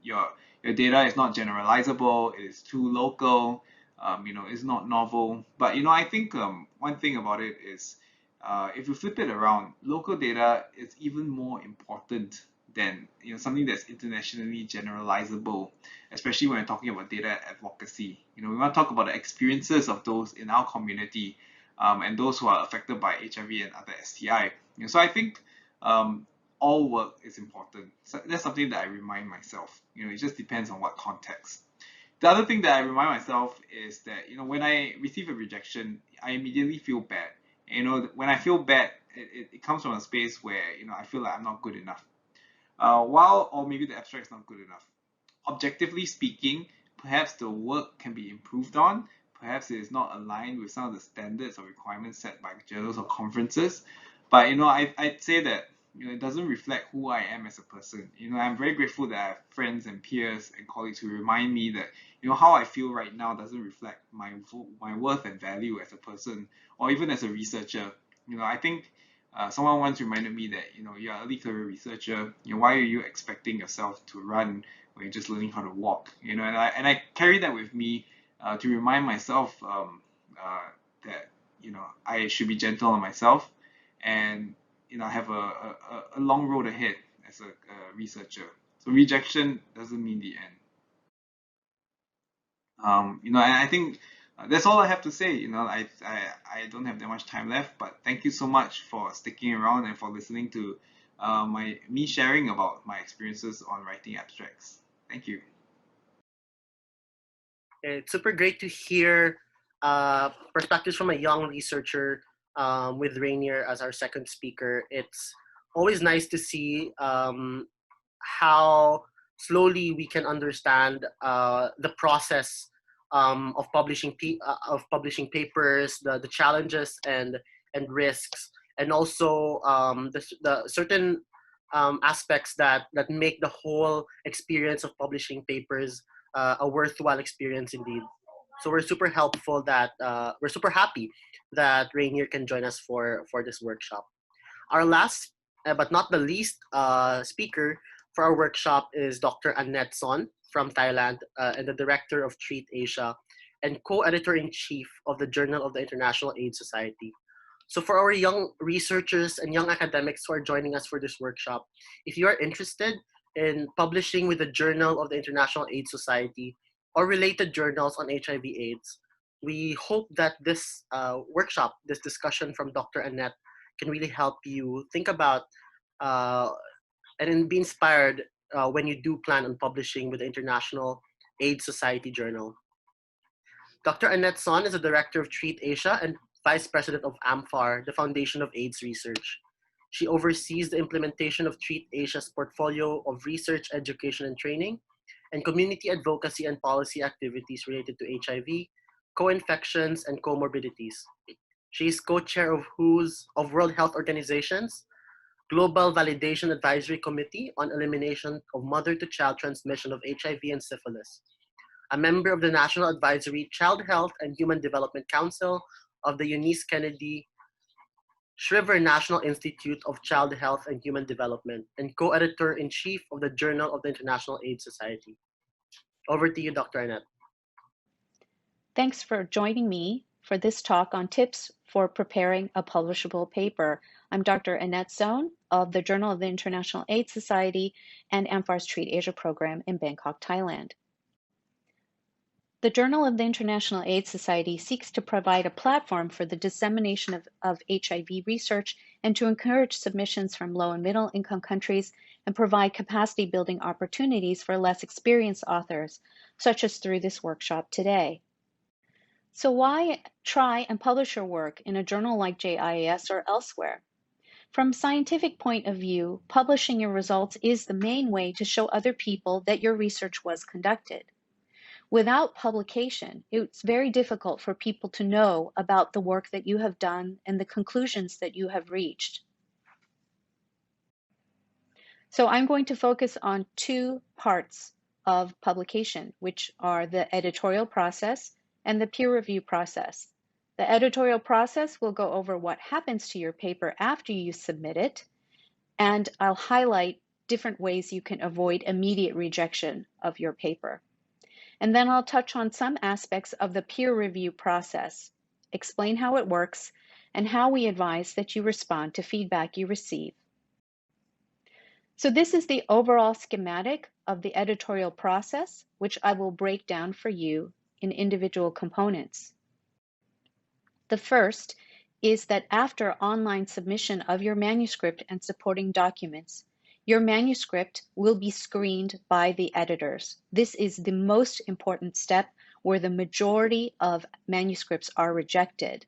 your data is not generalizable, it is too local, it's not novel. But I think one thing about it is, if you flip it around, local data is even more important than something that's internationally generalizable, especially when we're talking about data advocacy. We want to talk about the experiences of those in our community and those who are affected by HIV and other STI. So I think all work is important. So that's something that I remind myself. It just depends on what context. The other thing that I remind myself is that when I receive a rejection, I immediately feel bad. When I feel bad, it comes from a space where, you know, I feel like I'm not good enough. Or maybe the abstract is not good enough. Objectively speaking, perhaps the work can be improved on. Perhaps it is not aligned with some of the standards or requirements set by journals or conferences. But, you know, I'd say that, you know, it doesn't reflect who I am as a person. You know, I'm very grateful that I have friends and peers and colleagues who remind me that, you know, how I feel right now doesn't reflect my worth and value as a person or even as a researcher. You know, I think someone once reminded me that, you know, you're an early career researcher. You know, why are you expecting yourself to run when you're just learning how to walk? You know, and I carry that with me to remind myself that, you know, I should be gentle on myself, and, you know, I have a long road ahead as a researcher. So rejection doesn't mean the end. You know, and I think that's all I have to say. You know, I don't have that much time left, but thank you so much for sticking around and for listening to me sharing about my experiences on writing abstracts. Thank you. It's super great to hear perspectives from a young researcher with Rayner as our second speaker. It's always nice to see how slowly we can understand the process of publishing papers, the challenges and risks, and also the certain aspects that make the whole experience of publishing papers a worthwhile experience indeed. So we're super helpful that we're super happy that Rainier can join us for this workshop. Our last, but not the least, speaker for our workshop is Dr. Annette Son from Thailand and the director of Treat Asia and co-editor-in-chief of the Journal of the International AIDS Society. So for our young researchers and young academics who are joining us for this workshop, if you are interested in publishing with the Journal of the International AIDS Society or related journals on HIV/AIDS, we hope that this workshop, this discussion from Dr. Annette can really help you think about and be inspired when you do plan on publishing with the International AIDS Society Journal. Dr. Annette Son is the director of Treat Asia and vice president of amfAR, the Foundation of AIDS Research. She oversees the implementation of Treat Asia's portfolio of research, education, and training, and community advocacy and policy activities related to HIV, co-infections, and comorbidities. She is co-chair of World Health Organization's Global Validation Advisory Committee on Elimination of Mother-to-Child Transmission of HIV and Syphilis, a member of the National Advisory Child Health and Human Development Council of the Eunice Kennedy Shriver National Institute of Child Health and Human Development, and co-editor-in-chief of the Journal of the International AIDS Society. Over to you, Dr. Annette. Thanks for joining me for this talk on tips for preparing a publishable paper. I'm Dr. Annette Zone of the Journal of the International AIDS Society and amfAR's Treat Asia program in Bangkok, Thailand. The Journal of the International AIDS Society seeks to provide a platform for the dissemination of HIV research and to encourage submissions from low and middle income countries and provide capacity building opportunities for less experienced authors, such as through this workshop today. So why try and publish your work in a journal like JIAS or elsewhere? From a scientific point of view, publishing your results is the main way to show other people that your research was conducted. Without publication, it's very difficult for people to know about the work that you have done and the conclusions that you have reached. So I'm going to focus on two parts of publication, which are the editorial process and the peer review process. The editorial process will go over what happens to your paper after you submit it, and I'll highlight different ways you can avoid immediate rejection of your paper. And then I'll touch on some aspects of the peer review process, explain how it works, and how we advise that you respond to feedback you receive. So this is the overall schematic of the editorial process, which I will break down for you in individual components. The first is that after online submission of your manuscript and supporting documents, your manuscript will be screened by the editors. This is the most important step where the majority of manuscripts are rejected.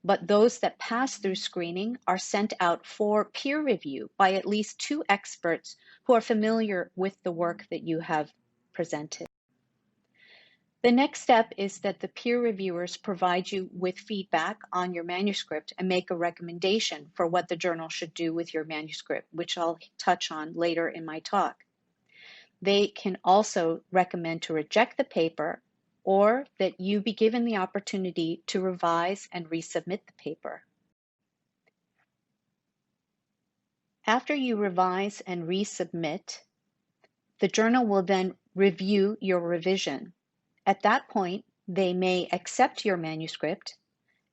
but those that pass through screening are sent out for peer review by at least 2 experts who are familiar with the work that you have presented. The next step is that the peer reviewers provide you with feedback on your manuscript and make a recommendation for what the journal should do with your manuscript, which I'll touch on later in my talk. They can also recommend to reject the paper or that you be given the opportunity to revise and resubmit the paper. After you revise and resubmit, the journal will then review your revision. At that point, they may accept your manuscript,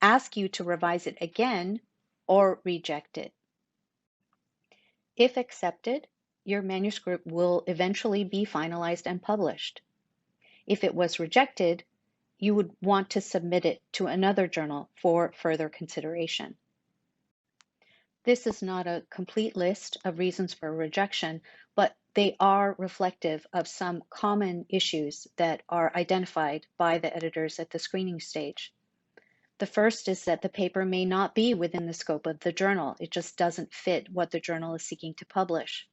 ask you to revise it again, or reject it. If accepted, your manuscript will eventually be finalized and published. If it was rejected, you would want to submit it to another journal for further consideration. This is not a complete list of reasons for rejection, but they are reflective of some common issues that are identified by the editors at the screening stage. The first is that the paper may not be within the scope of the journal. It just doesn't fit what the journal is seeking to publish.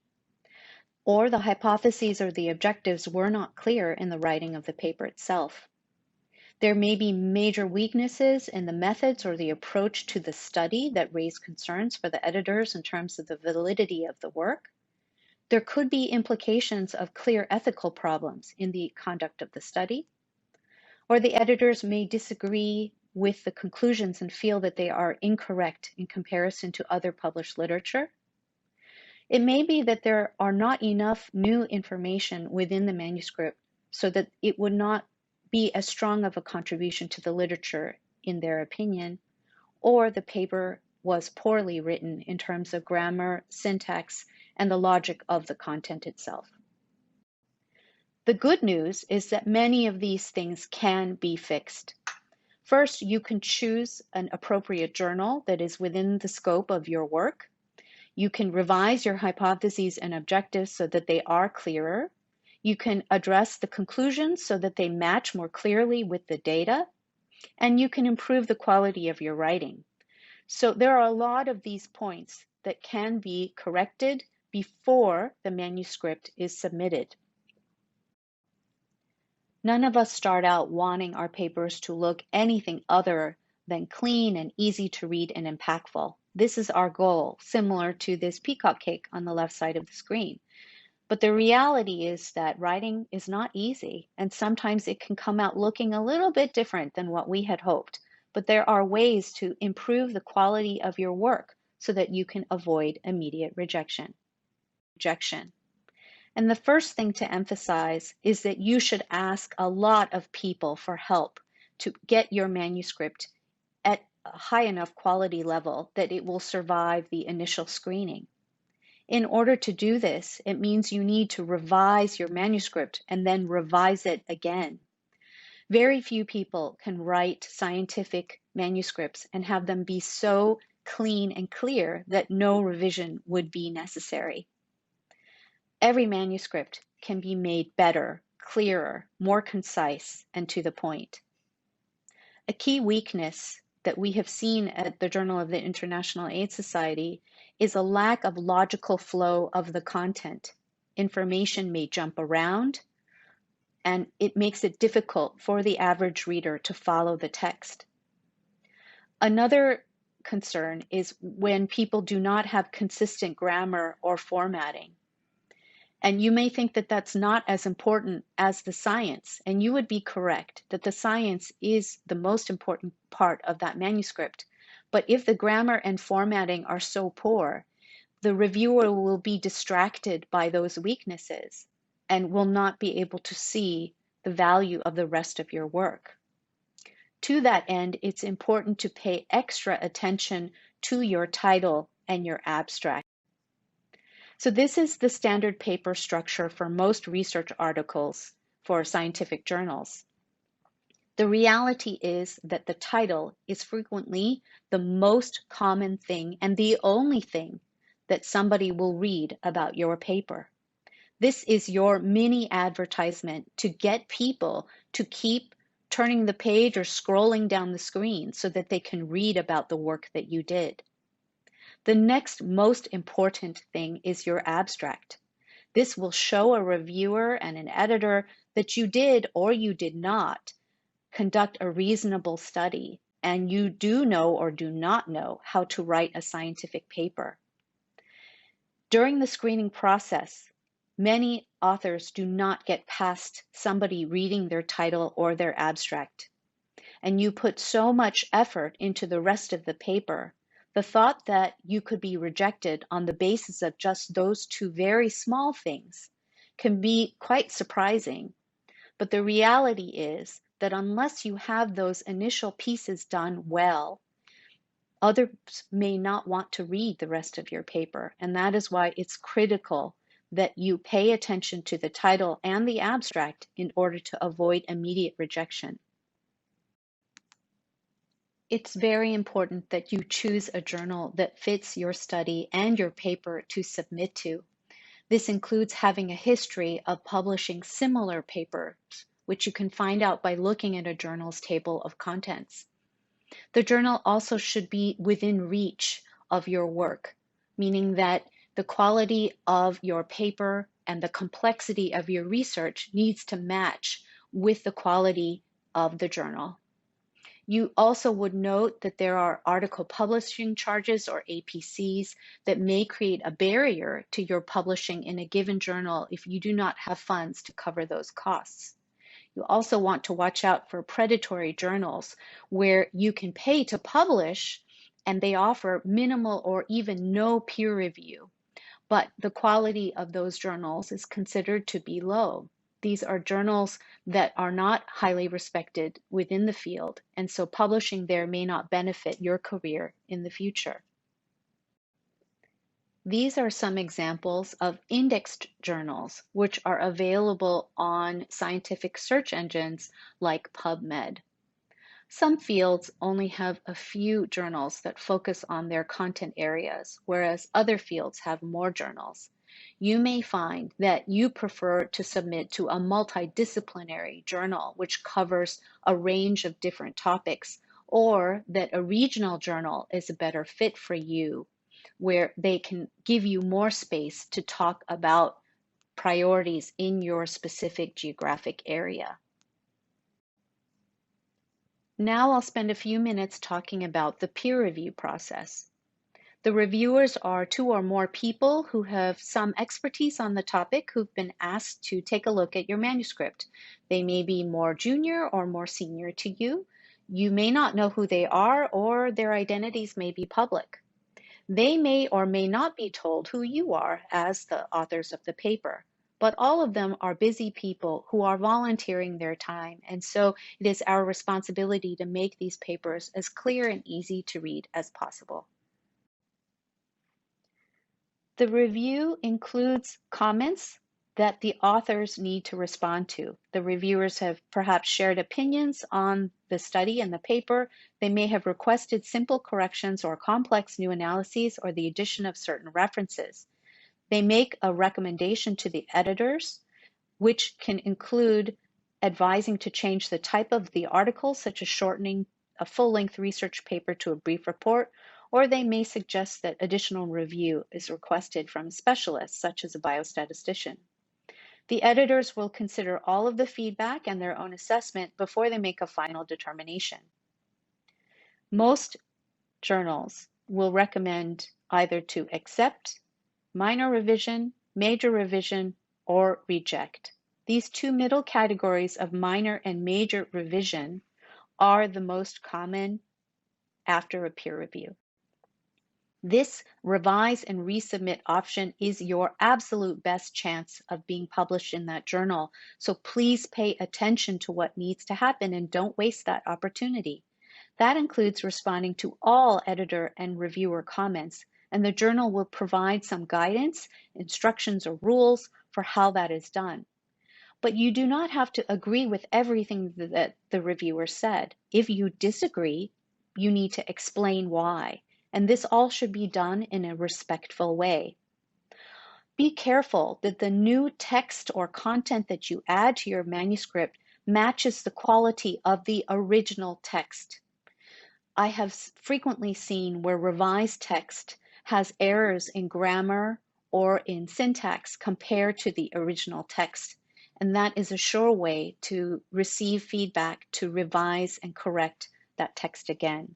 Or the hypotheses or the objectives were not clear in the writing of the paper itself. There may be major weaknesses in the methods or the approach to the study that raise concerns for the editors in terms of the validity of the work. There could be implications of clear ethical problems in the conduct of the study, or the editors may disagree with the conclusions and feel that they are incorrect in comparison to other published literature. It may be that there are not enough new information within the manuscript so that it would not be as strong of a contribution to the literature in their opinion, or the paper was poorly written in terms of grammar, syntax, and the logic of the content itself. The good news is that many of these things can be fixed. First, you can choose an appropriate journal that is within the scope of your work. You can revise your hypotheses and objectives so that they are clearer. You can address the conclusions so that they match more clearly with the data, and you can improve the quality of your writing. So there are a lot of these points that can be corrected before the manuscript is submitted. None of us start out wanting our papers to look anything other than clean and easy to read and impactful. This is our goal, similar to this peacock cake on the left side of the screen. But the reality is that writing is not easy, and sometimes it can come out looking a little bit different than what we had hoped. But there are ways to improve the quality of your work so that you can avoid immediate rejection. And the first thing to emphasize is that you should ask a lot of people for help to get your manuscript at a high enough quality level that it will survive the initial screening. In order to do this, it means you need to revise your manuscript and then revise it again. Very few people can write scientific manuscripts and have them be so clean and clear that no revision would be necessary. Every manuscript can be made better, clearer, more concise, and to the point. A key weakness that we have seen at the Journal of the International AIDS Society is a lack of logical flow of the content. Information may jump around, and it makes it difficult for the average reader to follow the text. Another concern is when people do not have consistent grammar or formatting. And you may think that that's not as important as the science, and you would be correct that the science is the most important part of that manuscript. But if the grammar and formatting are so poor, the reviewer will be distracted by those weaknesses and will not be able to see the value of the rest of your work. To that end, it's important to pay extra attention to your title and your abstract. So this is the standard paper structure for most research articles for scientific journals. The reality is that the title is frequently the most common thing and the only thing that somebody will read about your paper. This is your mini advertisement to get people to keep turning the page or scrolling down the screen so that they can read about the work that you did. The next most important thing is your abstract. This will show a reviewer and an editor that you did or you did not conduct a reasonable study, and you do know or do not know how to write a scientific paper. During the screening process, many authors do not get past somebody reading their title or their abstract. And you put so much effort into the rest of the paper, the thought that you could be rejected on the basis of just those two very small things can be quite surprising. But the reality is that unless you have those initial pieces done well, others may not want to read the rest of your paper. And that is why it's critical that you pay attention to the title and the abstract in order to avoid immediate rejection. It's very important that you choose a journal that fits your study and your paper to submit to. This includes having a history of publishing similar papers, which you can find out by looking at a journal's table of contents. The journal also should be within reach of your work, meaning that the quality of your paper and the complexity of your research needs to match with the quality of the journal. You also would note that there are article publishing charges or APCs that may create a barrier to your publishing in a given journal if you do not have funds to cover those costs. You also want to watch out for predatory journals where you can pay to publish and they offer minimal or even no peer review, but the quality of those journals is considered to be low. These are journals that are not highly respected within the field, and so publishing there may not benefit your career in the future. These are some examples of indexed journals, which are available on scientific search engines like PubMed. Some fields only have a few journals that focus on their content areas, whereas other fields have more journals. You may find that you prefer to submit to a multidisciplinary journal, which covers a range of different topics, or that a regional journal is a better fit for you, where they can give you more space to talk about priorities in your specific geographic area. Now I'll spend a few minutes talking about the peer review process. The reviewers are two or more people who have some expertise on the topic who've been asked to take a look at your manuscript. They may be more junior or more senior to you. You may not know who they are, or their identities may be public. They may or may not be told who you are as the authors of the paper, but all of them are busy people who are volunteering their time, and so it is our responsibility to make these papers as clear and easy to read as possible. The review includes comments that the authors need to respond to. The reviewers have perhaps shared opinions on the study and the paper. They may have requested simple corrections or complex new analyses or the addition of certain references. They make a recommendation to the editors, which can include advising to change the type of the article, such as shortening a full-length research paper to a brief report, or they may suggest that additional review is requested from specialists, such as a biostatistician. The editors will consider all of the feedback and their own assessment before they make a final determination. Most journals will recommend either to accept, minor revision, major revision, or reject. These two middle categories of minor and major revision are the most common after a peer review. This revise and resubmit option is your absolute best chance of being published in that journal. So please pay attention to what needs to happen and don't waste that opportunity. That includes responding to all editor and reviewer comments, and the journal will provide some guidance, instructions, or rules for how that is done. But you do not have to agree with everything that the reviewer said. If you disagree, you need to explain why. And this all should be done in a respectful way. Be careful that the new text or content that you add to your manuscript matches the quality of the original text. I have frequently seen where revised text has errors in grammar or in syntax compared to the original text, and that is a sure way to receive feedback to revise and correct that text again.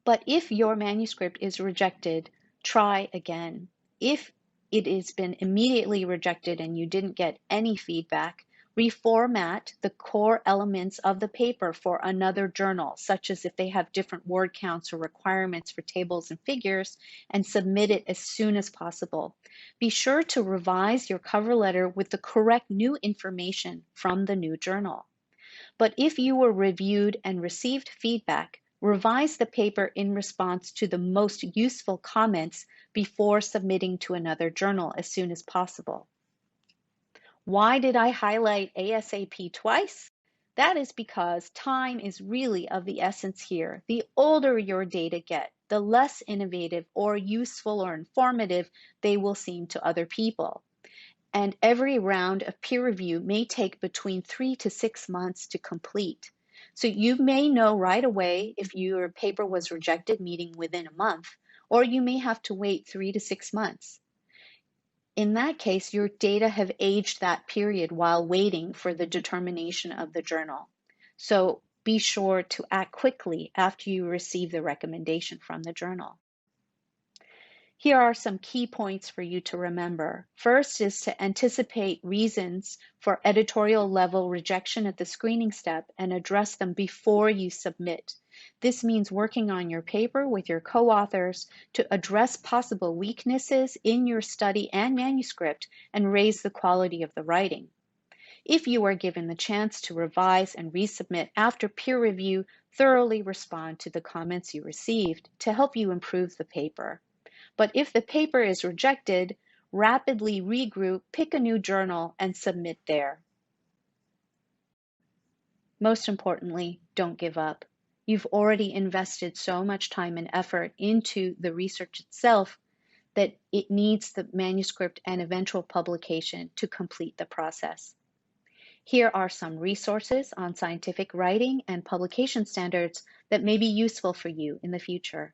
But if your manuscript is rejected, try again. If it has been immediately rejected and you didn't get any feedback, reformat the core elements of the paper for another journal, such as if they have different word counts or requirements for tables and figures, and submit it as soon as possible. Be sure to revise your cover letter with the correct new information from the new journal. But if you were reviewed and received feedback, revise the paper in response to the most useful comments before submitting to another journal as soon as possible. Why did I highlight ASAP twice? That is because time is really of the essence here. The older your data get, the less innovative or useful or informative they will seem to other people. And every round of peer review may take between 3 to 6 months to complete. So you may know right away if your paper was rejected, meaning within a month, or you may have to wait 3 to 6 months. In that case, your data have aged that period while waiting for the determination of the journal. So be sure to act quickly after you receive the recommendation from the journal. Here are some key points for you to remember. First is to anticipate reasons for editorial level rejection at the screening step and address them before you submit. This means working on your paper with your co-authors to address possible weaknesses in your study and manuscript and raise the quality of the writing. If you are given the chance to revise and resubmit after peer review, thoroughly respond to the comments you received to help you improve the paper. But if the paper is rejected, rapidly regroup, pick a new journal, and submit there. Most importantly, don't give up. You've already invested so much time and effort into the research itself that it needs the manuscript and eventual publication to complete the process. Here are some resources on scientific writing and publication standards that may be useful for you in the future.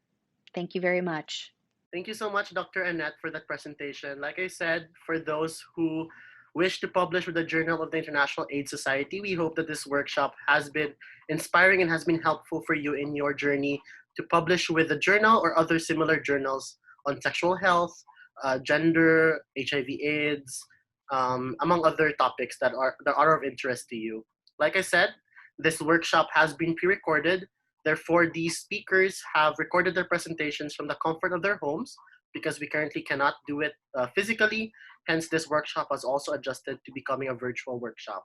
Thank you very much. Thank you so much, Dr. Annette, for that presentation. Like I said, for those who wish to publish with the Journal of the International AIDS Society, we hope that this workshop has been inspiring and has been helpful for you in your journey to publish with the journal or other similar journals on sexual health, gender, HIV/AIDS, among other topics that are of interest to you. Like I said, this workshop has been pre-recorded. Therefore, these speakers have recorded their presentations from the comfort of their homes because we currently cannot do it physically. Hence, this workshop has also adjusted to becoming a virtual workshop.